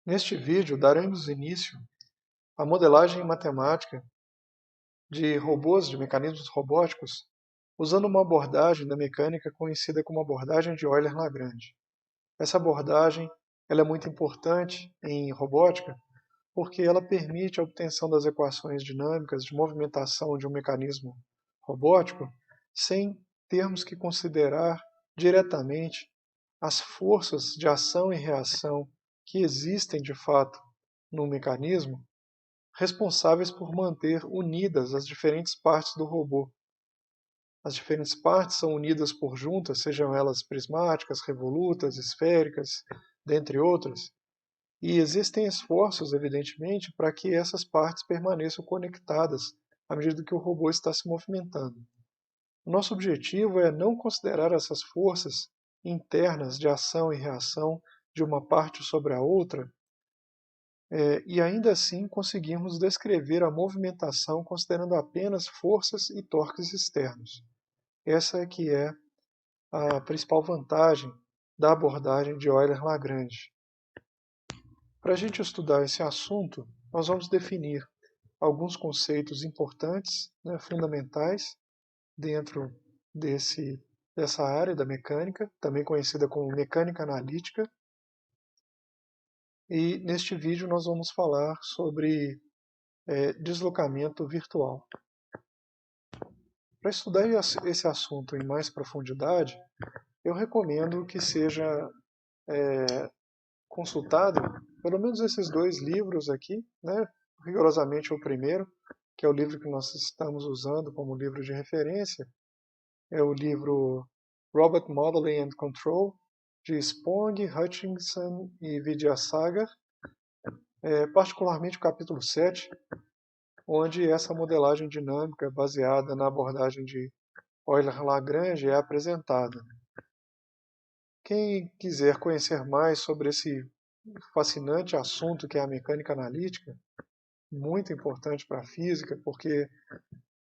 Neste vídeo, daremos início à modelagem matemática de robôs, de mecanismos robóticos, usando uma abordagem da mecânica conhecida como abordagem de Euler-Lagrange. Essa abordagem ela é muito importante em robótica porque ela permite a obtenção das equações dinâmicas de movimentação de um mecanismo robótico sem termos que considerar diretamente as forças de ação e reação que existem de fato no mecanismo, responsáveis por manter unidas as diferentes partes do robô. As diferentes partes são unidas por juntas, sejam elas prismáticas, revolutas, esféricas, dentre outras, e existem esforços, evidentemente, para que essas partes permaneçam conectadas à medida que o robô está se movimentando. O nosso objetivo é não considerar essas forças internas de ação e reação de uma parte sobre a outra, e ainda assim conseguirmos descrever a movimentação considerando apenas forças e torques externos. Essa é que é a principal vantagem da abordagem de Euler-Lagrange. Para a gente estudar esse assunto, nós vamos definir alguns conceitos importantes, fundamentais, dentro dessa área da mecânica, também conhecida como mecânica analítica. E neste vídeo nós vamos falar sobre deslocamento virtual. Para estudar esse assunto em mais profundidade, eu recomendo que seja consultado pelo menos esses dois livros aqui, rigorosamente o primeiro, que é o livro que nós estamos usando como livro de referência, é o livro Robot Modeling and Control, de Spong, Hutchinson e Vidyasagar, particularmente o capítulo 7, onde essa modelagem dinâmica baseada na abordagem de Euler-Lagrange é apresentada. Quem quiser conhecer mais sobre esse fascinante assunto que é a mecânica analítica, muito importante para a física, porque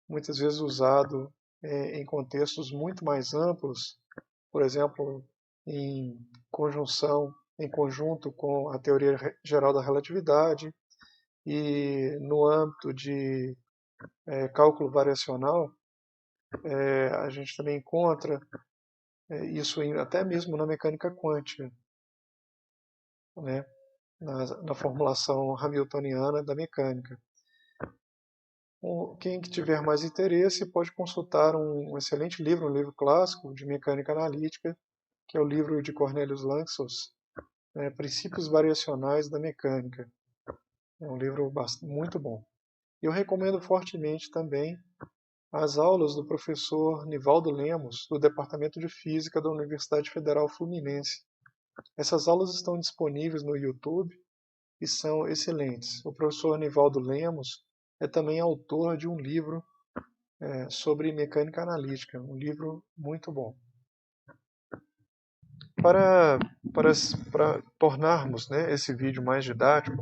muitas vezes usado em contextos muito mais amplos, por exemplo, em conjunto com a teoria geral da relatividade e no âmbito de cálculo variacional, a gente também encontra isso até mesmo na mecânica quântica, na formulação hamiltoniana da mecânica. Quem tiver mais interesse pode consultar um excelente livro, um livro clássico de mecânica analítica, que é o livro de Cornelius Lanczos, Princípios Variacionais da Mecânica. É um livro muito bom. Eu recomendo fortemente também as aulas do professor Nivaldo Lemos, do Departamento de Física da Universidade Federal Fluminense. Essas aulas estão disponíveis no YouTube e são excelentes. O professor Nivaldo Lemos é também autor de um livro sobre mecânica analítica, um livro muito bom. Para tornarmos esse vídeo mais didático,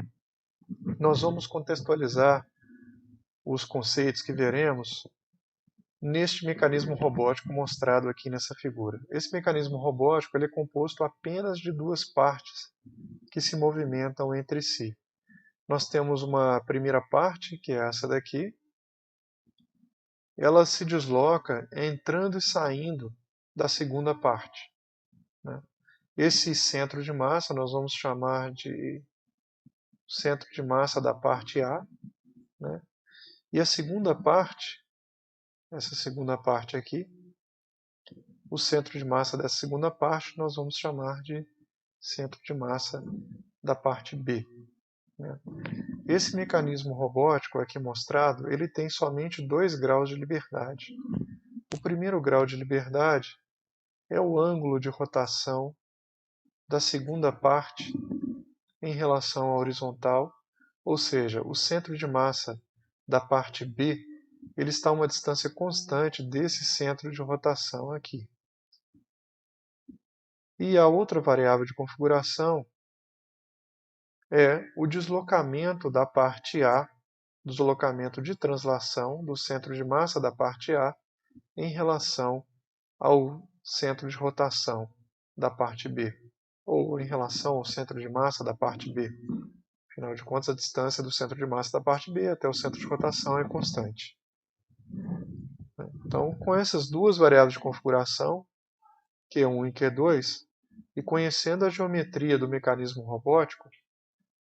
nós vamos contextualizar os conceitos que veremos neste mecanismo robótico mostrado aqui nessa figura. Esse mecanismo robótico ele é composto apenas de duas partes que se movimentam entre si. Nós temos uma primeira parte, que é essa daqui. Ela se desloca entrando e saindo da segunda parte. Esse centro de massa nós vamos chamar de centro de massa da parte A. E a segunda parte, essa segunda parte aqui, o centro de massa dessa segunda parte nós vamos chamar de centro de massa da parte B. Esse mecanismo robótico aqui mostrado, ele tem somente 2 graus de liberdade. O primeiro grau de liberdade é o ângulo de rotação da segunda parte em relação à horizontal, ou seja, o centro de massa da parte B ele está a uma distância constante desse centro de rotação aqui. E a outra variável de configuração é o deslocamento da parte A, deslocamento de translação do centro de massa da parte A em relação ao centro de rotação da parte B. ou em relação ao centro de massa da parte B. Afinal de contas, a distância do centro de massa da parte B até o centro de rotação é constante. Então, com essas duas variáveis de configuração, Q1 e Q2, e conhecendo a geometria do mecanismo robótico,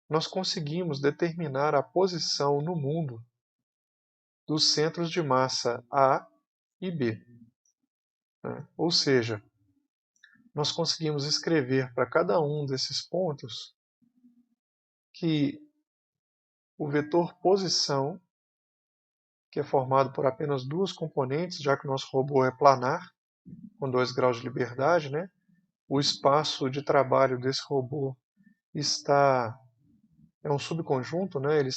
nós conseguimos determinar a posição no mundo dos centros de massa A e B. Ou seja, nós conseguimos escrever para cada um desses pontos que o vetor posição, que é formado por apenas duas componentes, já que o nosso robô é planar, com 2 graus de liberdade, o espaço de trabalho desse robô é um subconjunto, ele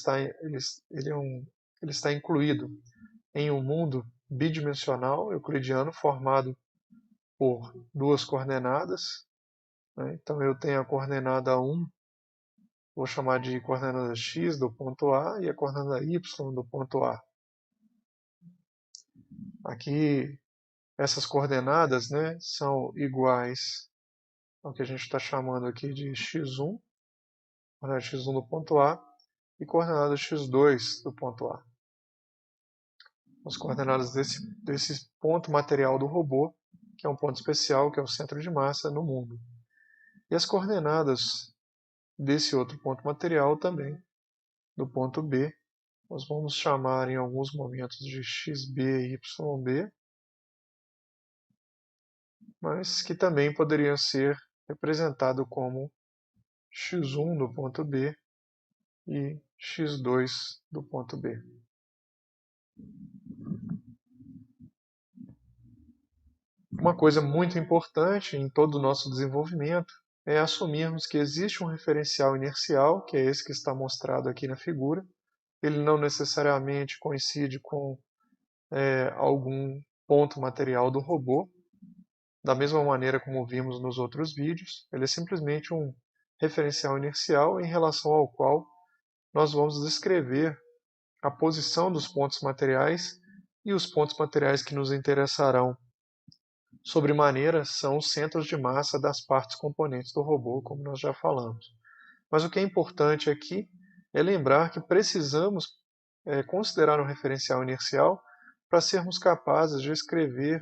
está incluído em um mundo bidimensional euclidiano formado por duas coordenadas. Então eu tenho a coordenada 1, vou chamar de coordenada x do ponto A e a coordenada y do ponto A. Aqui essas coordenadas são iguais ao que a gente está chamando aqui de x1, coordenada x1 do ponto A e coordenada x2 do ponto A. As coordenadas desse ponto material do robô, que é um ponto especial, que é o centro de massa no mundo. E as coordenadas desse outro ponto material também, do ponto B, nós vamos chamar em alguns momentos de xb e yb, mas que também poderiam ser representados como x1 do ponto B e x2 do ponto B. Uma coisa muito importante em todo o nosso desenvolvimento é assumirmos que existe um referencial inercial, que é esse que está mostrado aqui na figura. Ele não necessariamente coincide com algum ponto material do robô, da mesma maneira como vimos nos outros vídeos. Ele é simplesmente um referencial inercial em relação ao qual nós vamos descrever a posição dos pontos materiais, e os pontos materiais que nos interessarão sobremaneira são os centros de massa das partes componentes do robô, como nós já falamos. Mas o que é importante aqui é lembrar que precisamos considerar um referencial inercial para sermos capazes de escrever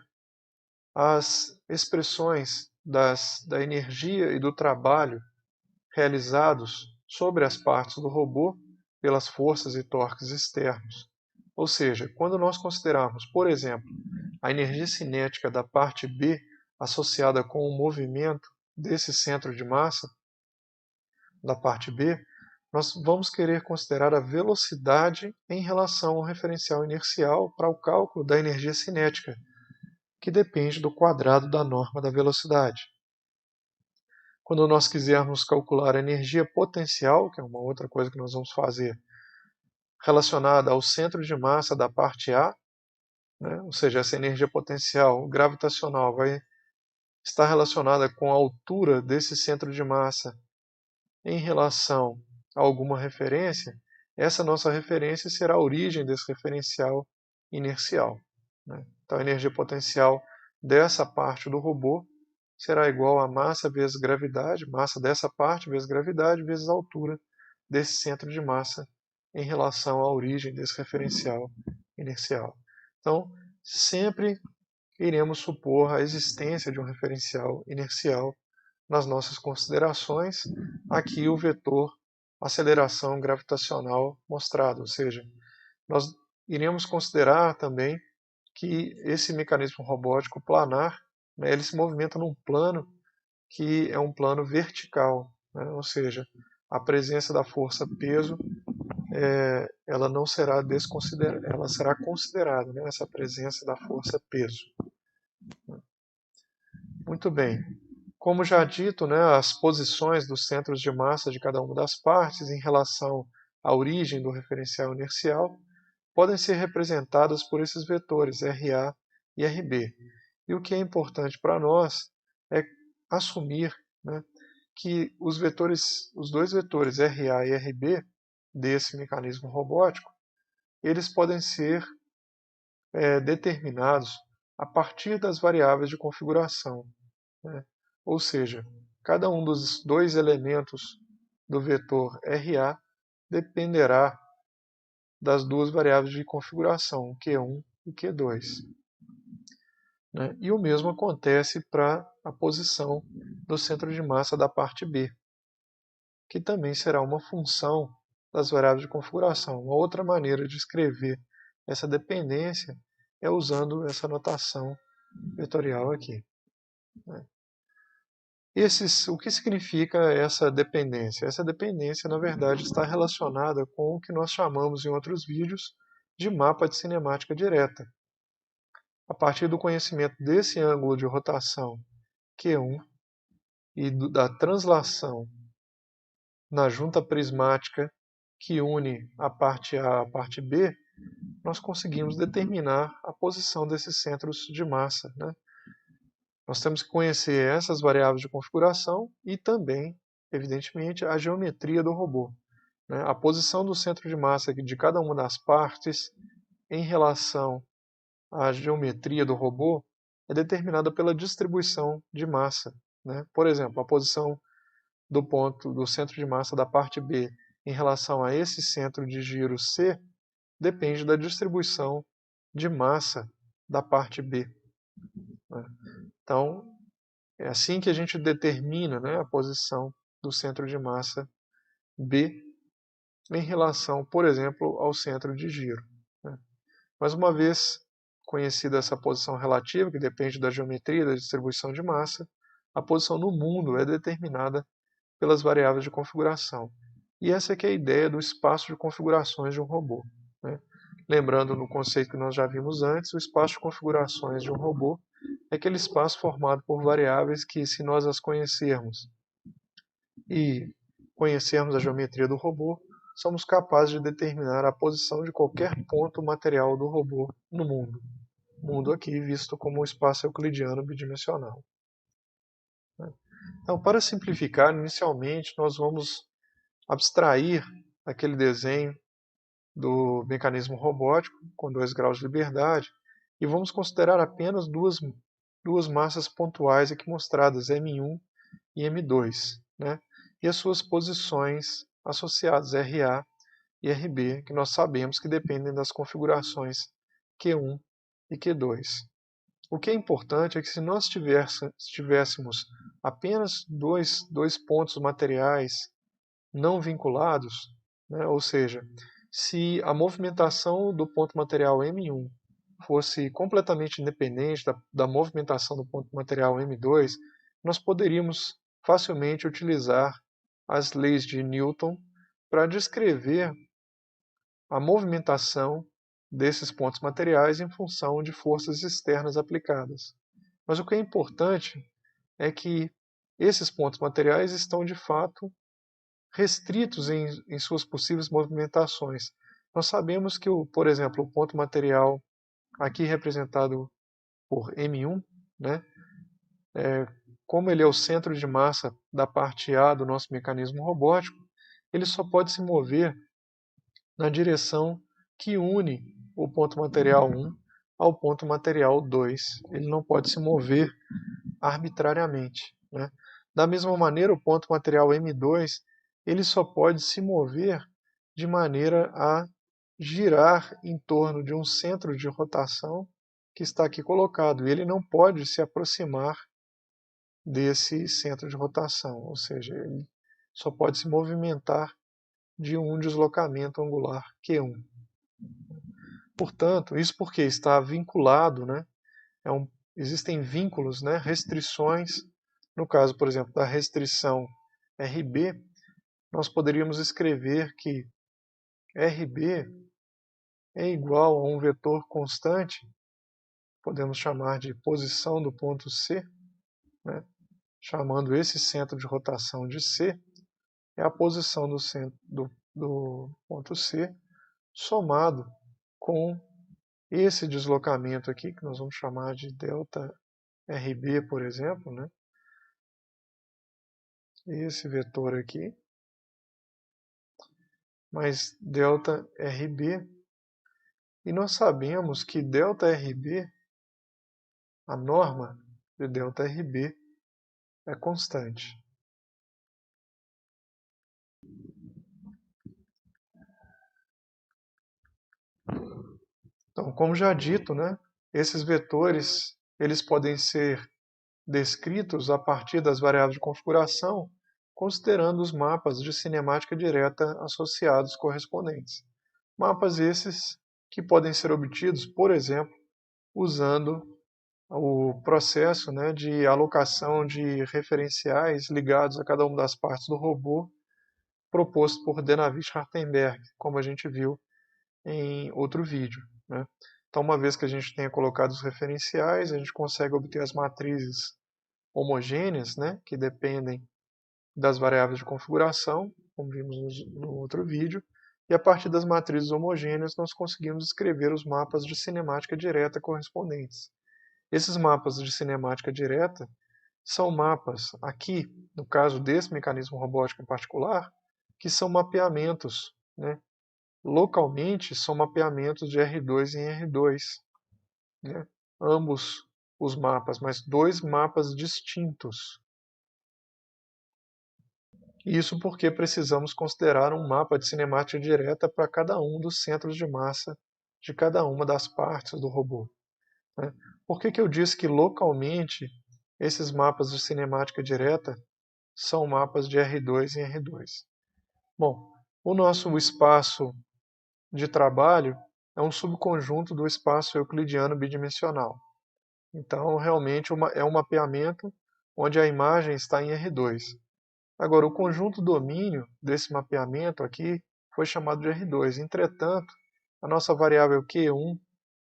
as expressões da energia e do trabalho realizados sobre as partes do robô pelas forças e torques externos. Ou seja, quando nós considerarmos, por exemplo, a energia cinética da parte B associada com o movimento desse centro de massa da parte B, nós vamos querer considerar a velocidade em relação ao referencial inercial para o cálculo da energia cinética, que depende do quadrado da norma da velocidade. Quando nós quisermos calcular a energia potencial, que é uma outra coisa que nós vamos fazer, relacionada ao centro de massa da parte A, ou seja, essa energia potencial gravitacional vai estar relacionada com a altura desse centro de massa em relação a alguma referência, essa nossa referência será a origem desse referencial inercial. Então a energia potencial dessa parte do robô será igual a massa vezes gravidade, massa dessa parte vezes gravidade vezes a altura desse centro de massa em relação à origem desse referencial inercial. Então, sempre iremos supor a existência de um referencial inercial nas nossas considerações, aqui o vetor aceleração gravitacional mostrado, ou seja, nós iremos considerar também que esse mecanismo robótico planar, ele se movimenta num plano que é um plano vertical, ou seja, a presença da força peso ela não será desconsiderada, ela será considerada, essa presença da força peso. Muito bem. Como já dito, as posições dos centros de massa de cada uma das partes em relação à origem do referencial inercial podem ser representadas por esses vetores RA e RB. E o que é importante para nós é assumir que os dois vetores RA e RB desse mecanismo robótico, eles podem ser determinados a partir das variáveis de configuração. Ou seja, cada um dos dois elementos do vetor RA dependerá das duas variáveis de configuração, Q1 e Q2. Né? E o mesmo acontece para a posição do centro de massa da parte B, que também será uma função das variáveis de configuração. Uma outra maneira de escrever essa dependência é usando essa notação vetorial aqui. Né? O que significa essa dependência? Essa dependência, na verdade, está relacionada com o que nós chamamos em outros vídeos de mapa de cinemática direta. A partir do conhecimento desse ângulo de rotação Q1 e da translação na junta prismática que une a parte A à parte B, nós conseguimos determinar a posição desses centros de massa. Né? Nós temos que conhecer essas variáveis de configuração e também, evidentemente, a geometria do robô. Né? A posição do centro de massa de cada uma das partes em relação à geometria do robô é determinada pela distribuição de massa. Né? Por exemplo, a posição do centro de massa da parte B em relação a esse centro de giro C depende da distribuição de massa da parte B. Né? Então, é assim que a gente determina, né, a posição do centro de massa B em relação, por exemplo, ao centro de giro. Né? Mas uma vez conhecida essa posição relativa, que depende da geometria da distribuição de massa, a posição no mundo é determinada pelas variáveis de configuração. E essa é que é a ideia do espaço de configurações de um robô. Né? Lembrando no conceito que nós já vimos antes, o espaço de configurações de um robô é aquele espaço formado por variáveis que, se nós as conhecermos e conhecermos a geometria do robô, somos capazes de determinar a posição de qualquer ponto material do robô no mundo. Mundo aqui visto como um espaço euclidiano bidimensional. Então, para simplificar, inicialmente nós vamos abstrair aquele desenho do mecanismo robótico com 2 graus de liberdade e vamos considerar apenas duas massas pontuais aqui mostradas, M1 e M2, né? E as suas posições associadas RA e RB, que nós sabemos que dependem das configurações Q1 e Q2. O que é importante é que se nós tivéssemos apenas dois pontos materiais não vinculados, né, ou seja, se a movimentação do ponto material M1 fosse completamente independente da movimentação do ponto material M2, nós poderíamos facilmente utilizar as leis de Newton para descrever a movimentação desses pontos materiais em função de forças externas aplicadas. Mas o que é importante é que esses pontos materiais estão de fato restritos em suas possíveis movimentações. Nós sabemos que, por exemplo, o ponto material aqui representado por M1, né, como ele é o centro de massa da parte A do nosso mecanismo robótico, ele só pode se mover na direção que une o ponto material 1 ao ponto material 2. Ele não pode se mover arbitrariamente. Né? Da mesma maneira, o ponto material M2 ele só pode se mover de maneira a girar em torno de um centro de rotação que está aqui colocado. E ele não pode se aproximar desse centro de rotação, ou seja, ele só pode se movimentar de um deslocamento angular Q1. Portanto, isso porque está vinculado, né? Existem vínculos, né? Restrições. No caso, por exemplo, da restrição RB, nós poderíamos escrever que RB é igual a um vetor constante, podemos chamar de posição do ponto C, né? Chamando esse centro de rotação de C, é a posição do centro do ponto C somado com esse deslocamento aqui, que nós vamos chamar de delta RB, por exemplo, né? Esse vetor aqui, mais delta RB. E nós sabemos que delta RB, a norma de delta RB, é constante. Então, como já dito, né, esses vetores eles podem ser descritos a partir das variáveis de configuração, considerando os mapas de cinemática direta associados correspondentes. Mapas esses que podem ser obtidos, por exemplo, usando o processo, né, de alocação de referenciais ligados a cada uma das partes do robô, proposto por Denavich-Hartenberg, como a gente viu em outro vídeo, né? Então, uma vez que a gente tenha colocado os referenciais, a gente consegue obter as matrizes homogêneas, né, que dependem das variáveis de configuração, como vimos no outro vídeo, e a partir das matrizes homogêneas nós conseguimos escrever os mapas de cinemática direta correspondentes. Esses mapas de cinemática direta são mapas, aqui, no caso desse mecanismo robótico em particular, que são mapeamentos, né? Localmente são mapeamentos de R2 em R2, né? Ambos os mapas, mas dois mapas distintos. Isso porque precisamos considerar um mapa de cinemática direta para cada um dos centros de massa de cada uma das partes do robô, né? Por que eu disse que localmente esses mapas de cinemática direta são mapas de R2 em R2? Bom, o nosso espaço de trabalho é um subconjunto do espaço euclidiano bidimensional. Então, realmente é um mapeamento onde a imagem está em R2. Agora, o conjunto domínio desse mapeamento aqui foi chamado de R2. Entretanto, a nossa variável Q1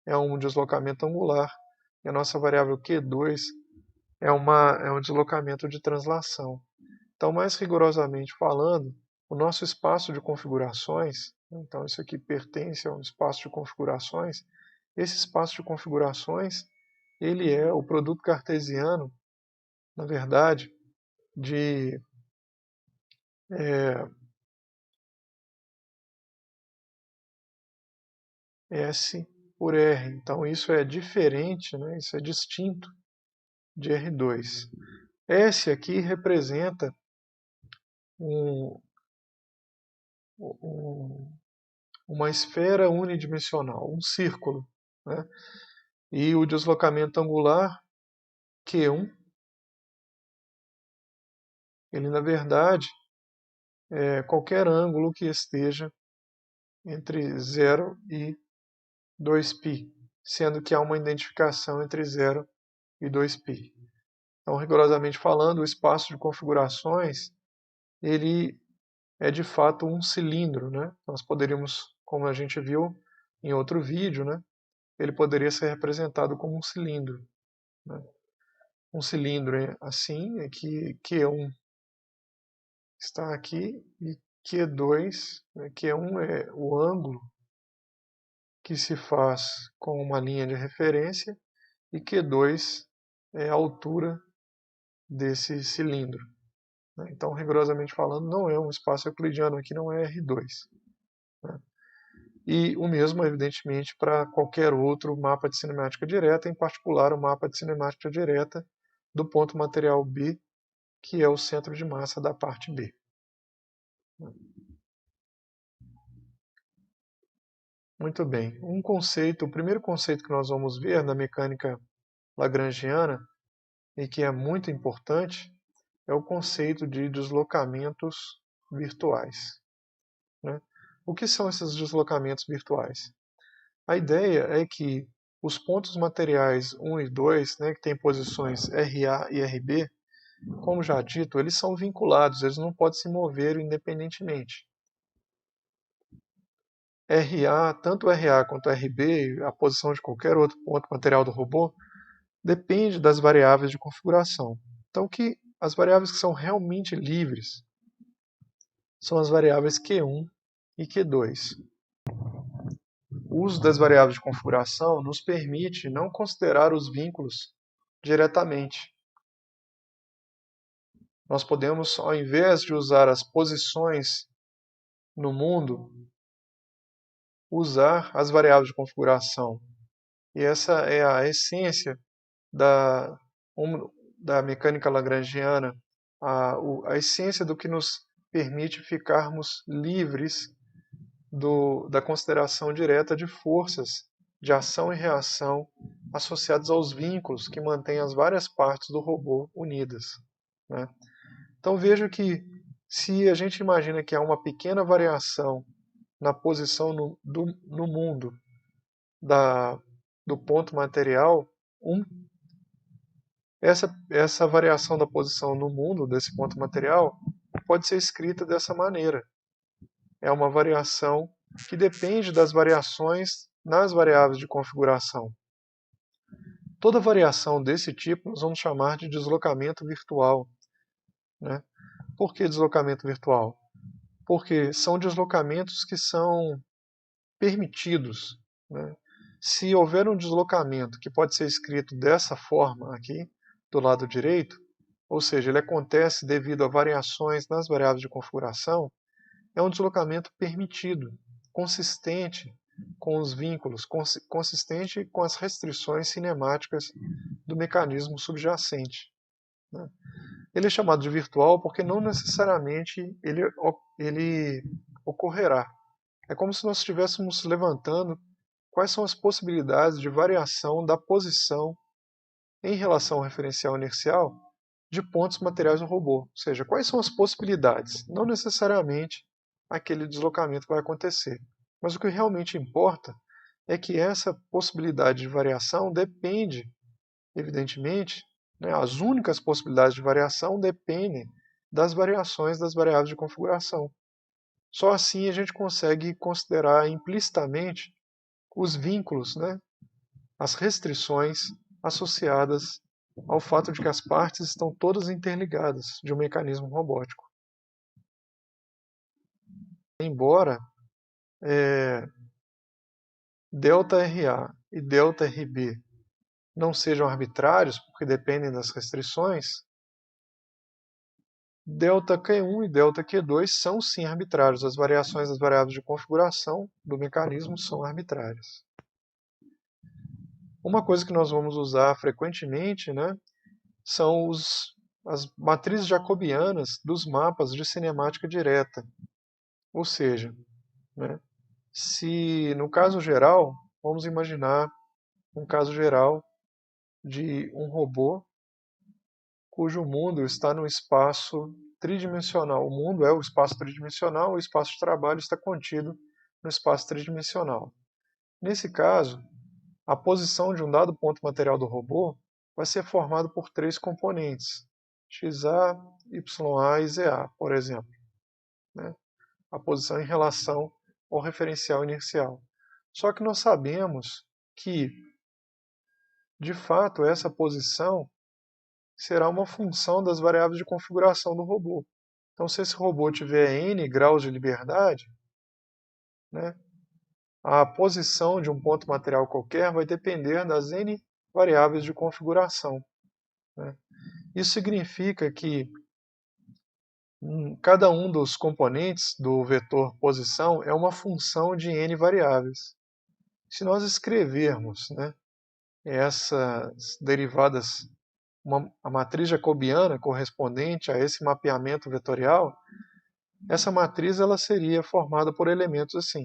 é um deslocamento angular e a nossa variável Q2 é um deslocamento de translação. Então, mais rigorosamente falando, o nosso espaço de configurações, então isso aqui pertence a um espaço de configurações, esse espaço de configurações, ele é o produto cartesiano, na verdade, de S por R. Então isso é diferente, né? Isso é distinto de R2. S aqui representa um, uma esfera unidimensional, um círculo, né? E o deslocamento angular Q1, ele na verdade é qualquer ângulo que esteja entre 0 e 2π, sendo que há uma identificação entre 0 e 2π. Então, rigorosamente falando, o espaço de configurações ele é de fato um cilindro, né? Nós poderíamos, como a gente viu em outro vídeo, né? Ele poderia ser representado como um cilindro, né? Um cilindro assim é que Q1 está aqui e Q2, né? Q1 é o ângulo que se faz com uma linha de referência e Q2 é a altura desse cilindro, né? Então, rigorosamente falando, não é um espaço euclidiano, aqui não é R2, né? E o mesmo, evidentemente, para qualquer outro mapa de cinemática direta, em particular o mapa de cinemática direta do ponto material B, que é o centro de massa da parte B. Muito bem. O primeiro conceito que nós vamos ver na mecânica lagrangiana, e que é muito importante, é o conceito de deslocamentos virtuais, né? O que são esses deslocamentos virtuais? A ideia é que os pontos materiais 1 e 2, né, que têm posições RA e RB, como já dito, eles são vinculados, eles não podem se mover independentemente. RA, tanto RA quanto RB, a posição de qualquer outro ponto material do robô, depende das variáveis de configuração. Então, as variáveis que são realmente livres são as variáveis Q1 e Q2. O uso das variáveis de configuração nos permite não considerar os vínculos diretamente. Nós podemos, ao invés de usar as posições no mundo, usar as variáveis de configuração. E essa é a essência da, da mecânica lagrangiana, a essência do que nos permite ficarmos livres da consideração direta de forças de ação e reação associados aos vínculos que mantêm as várias partes do robô unidas, né? Então veja que se a gente imagina que há uma pequena variação na posição no mundo do ponto material, essa variação da posição no mundo desse ponto material pode ser escrita dessa maneira. É uma variação que depende das variações nas variáveis de configuração. Toda variação desse tipo nós vamos chamar de deslocamento virtual, né? Por que deslocamento virtual? Porque são deslocamentos que são permitidos, né? Se houver um deslocamento que pode ser escrito dessa forma aqui, do lado direito, ou seja, ele acontece devido a variações nas variáveis de configuração, é um deslocamento permitido, consistente com os vínculos, consistente com as restrições cinemáticas do mecanismo subjacente, né? Ele é chamado de virtual porque não necessariamente ele ocorrerá. É como se nós estivéssemos levantando quais são as possibilidades de variação da posição em relação ao referencial inercial de pontos materiais no robô. Ou seja, quais são as possibilidades? Não necessariamente aquele deslocamento vai acontecer. Mas o que realmente importa é que essa possibilidade de variação depende, evidentemente, né, as únicas possibilidades de variação dependem das variações das variáveis de configuração. Só assim a gente consegue considerar implicitamente os vínculos, né, as restrições associadas ao fato de que as partes estão todas interligadas de um mecanismo robótico. Embora ΔRA e ΔRB não sejam arbitrários, porque dependem das restrições, ΔQ1 e ΔQ2 são sim arbitrários. As variações das variáveis de configuração do mecanismo são arbitrárias. Uma coisa que nós vamos usar frequentemente, né, são as matrizes jacobianas dos mapas de cinemática direta. Ou seja, né, se no caso geral, vamos imaginar um caso geral de um robô cujo mundo está no espaço tridimensional. O mundo é o espaço tridimensional, o espaço de trabalho está contido no espaço tridimensional. Nesse caso, a posição de um dado ponto material do robô vai ser formada por três componentes, XA, YA e ZA, por exemplo, né? A posição em relação ao referencial inercial. Só que nós sabemos que, de fato, essa posição será uma função das variáveis de configuração do robô. Então, se esse robô tiver n graus de liberdade, né, a posição de um ponto material qualquer vai depender das n variáveis de configuração, né? Isso significa que cada um dos componentes do vetor posição é uma função de n variáveis. Se nós escrevermos, né, essas derivadas, a matriz jacobiana correspondente a esse mapeamento vetorial, essa matriz ela seria formada por elementos assim: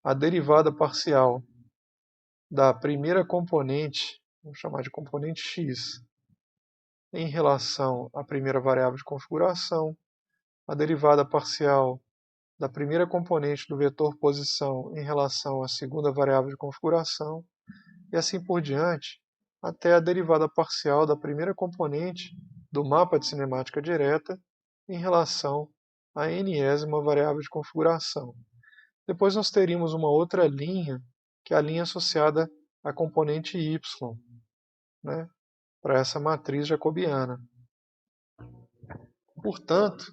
a derivada parcial da primeira componente, vamos chamar de componente x, em relação à primeira variável de configuração, a derivada parcial da primeira componente do vetor posição em relação à segunda variável de configuração, e assim por diante, até a derivada parcial da primeira componente do mapa de cinemática direta em relação à enésima variável de configuração. Depois nós teríamos uma outra linha, que é a linha associada à componente y, né, para essa matriz jacobiana. Portanto,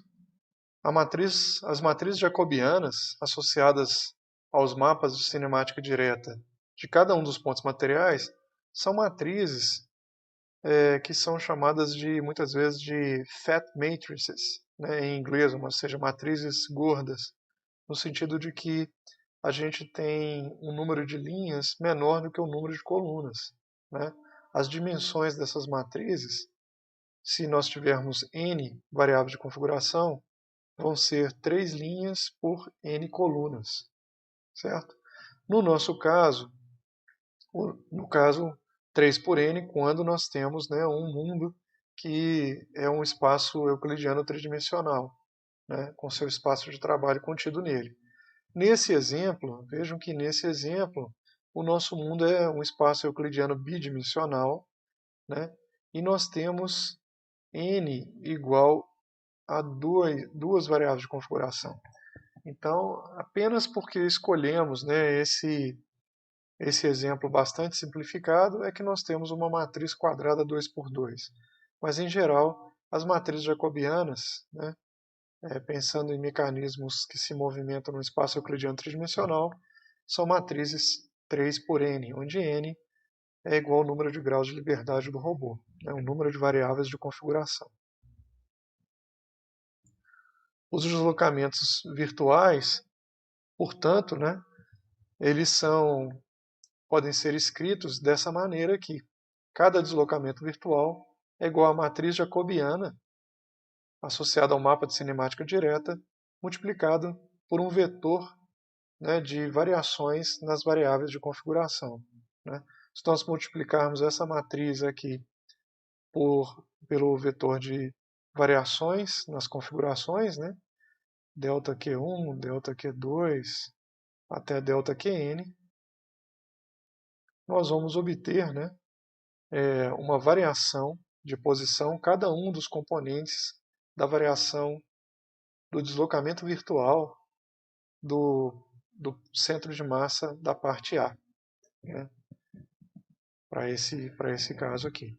as matrizes jacobianas associadas aos mapas de cinemática direta de cada um dos pontos materiais são matrizes que são chamadas de muitas vezes de fat matrices, né, em inglês, ou seja, matrizes gordas, no sentido de que a gente tem um número de linhas menor do que o número de colunas, né? As dimensões dessas matrizes, se nós tivermos n variáveis de configuração, vão ser 3 linhas por n colunas, certo? No nosso caso, no caso 3 por n, quando nós temos, né, um mundo que é um espaço euclidiano tridimensional, né, com seu espaço de trabalho contido nele. Nesse exemplo, vejam que nesse exemplo, o nosso mundo é um espaço euclidiano bidimensional, né, e nós temos n igual a duas variáveis de configuração. Então, apenas porque escolhemos, né, esse exemplo bastante simplificado, é que nós temos uma matriz quadrada 2 por 2. Mas, em geral, as matrizes jacobianas, né, pensando em mecanismos que se movimentam no espaço euclidiano tridimensional, são matrizes 3 por n, onde n é igual ao número de graus de liberdade do robô, né, um número de variáveis de configuração. Os deslocamentos virtuais, portanto, né, eles podem ser escritos dessa maneira aqui. Cada deslocamento virtual é igual à matriz jacobiana associada ao mapa de cinemática direta, multiplicado por um vetor, né, de variações nas variáveis de configuração, né? Se nós multiplicarmos essa matriz aqui pelo vetor de variações nas configurações, né, delta Q1, delta Q2 até delta Qn, nós vamos obter, né, uma variação de posição, cada um dos componentes da variação do deslocamento virtual do centro de massa da parte A, né, para esse caso aqui.